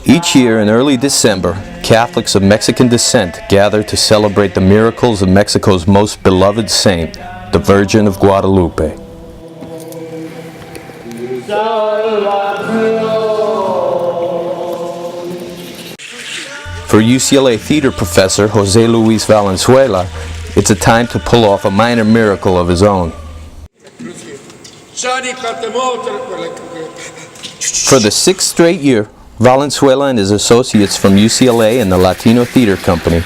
Each year in early December, Catholics of Mexican descent gather to celebrate the miracles of Mexico's most beloved saint, the Virgin of Guadalupe. For UCLA theater professor Jose Luis Valenzuela, it's a time to pull off a minor miracle of his own. For the sixth straight year, Valenzuela and his associates from UCLA and the Latino Theater Company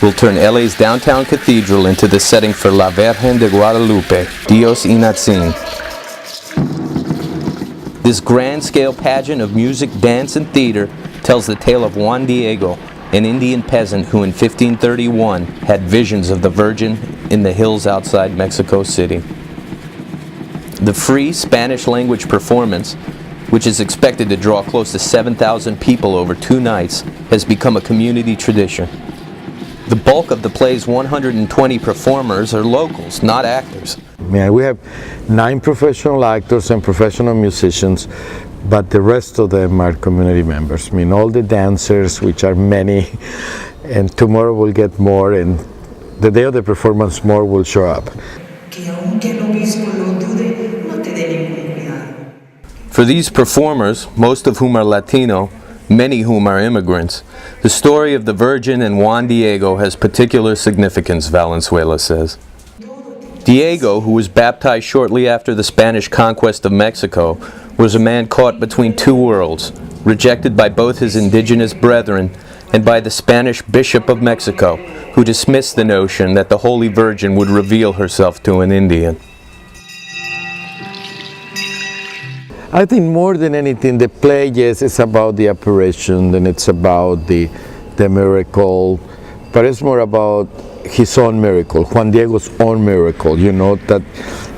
will turn LA's downtown cathedral into the setting for La Virgen de Guadalupe, Dios Inantzin. This grand-scale pageant of music, dance, and theater tells the tale of Juan Diego, an Indian peasant who in 1531 had visions of the Virgin in the hills outside Mexico City. The free Spanish-language performance, which is expected to draw close to 7,000 people over 2 nights, has become a community tradition. The bulk of the play's 120 performers are locals, not actors. Yeah, we have 9 professional actors and professional musicians, but the rest of them are community members. I mean, all the dancers, which are many, and tomorrow we'll get more, and the day of the performance more will show up. For these performers, most of whom are Latino, many whom are immigrants, the story of the Virgin and Juan Diego has particular significance, Valenzuela says. Diego, who was baptized shortly after the Spanish conquest of Mexico, was a man caught between 2 worlds, rejected by both his indigenous brethren and by the Spanish Bishop of Mexico, who dismissed the notion that the Holy Virgin would reveal herself to an Indian. I think more than anything, the play, yes, it's about the apparition and it's about the miracle, but it's more about his own miracle, Juan Diego's own miracle, you know, that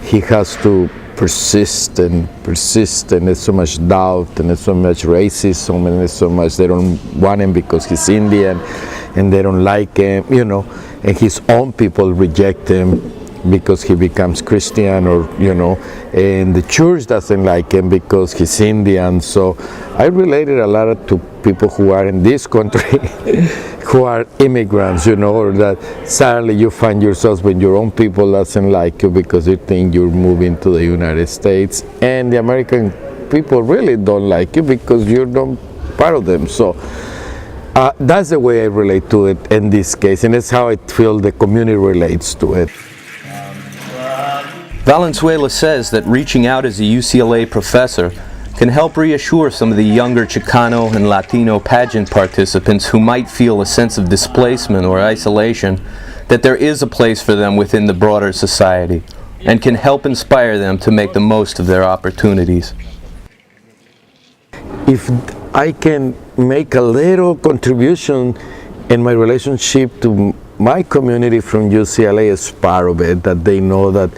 he has to persist, and there's so much doubt, and there's so much racism, and there's so much they don't want him because he's Indian, and they don't like him, you know, and his own people reject him because he becomes Christian, or you know, and the church doesn't like him because he's Indian. So I related a lot to people who are in this country who are immigrants, you know, or that sadly you find yourselves when your own people doesn't like you because you think you're moving to the United States, and the American people really don't like you because you're not part of them. So that's the way I relate to it in this case, and it's how I feel the community relates to it. Valenzuela says that reaching out as a UCLA professor can help reassure some of the younger Chicano and Latino pageant participants who might feel a sense of displacement or isolation that there is a place for them within the broader society, and can help inspire them to make the most of their opportunities. If I can make a little contribution in my relationship to my community from UCLA as part of it, that they know that,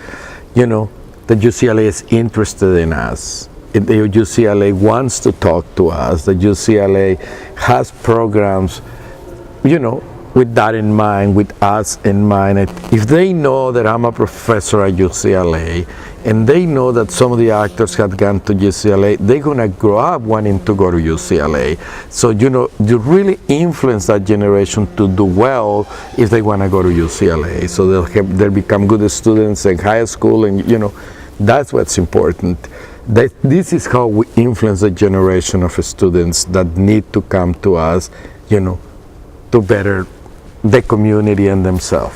you know, that UCLA is interested in us. The UCLA wants to talk to us. The UCLA has programs, you know, with that in mind, with us in mind. If they know that I'm a professor at UCLA, and they know that some of the actors have gone to UCLA, they're gonna grow up wanting to go to UCLA. So, you know, you really influence that generation to do well if they wanna go to UCLA. So they'll become good students in high school, and you know, that's what's important. This is how we influence a generation of students that need to come to us, you know, to better the community and themselves.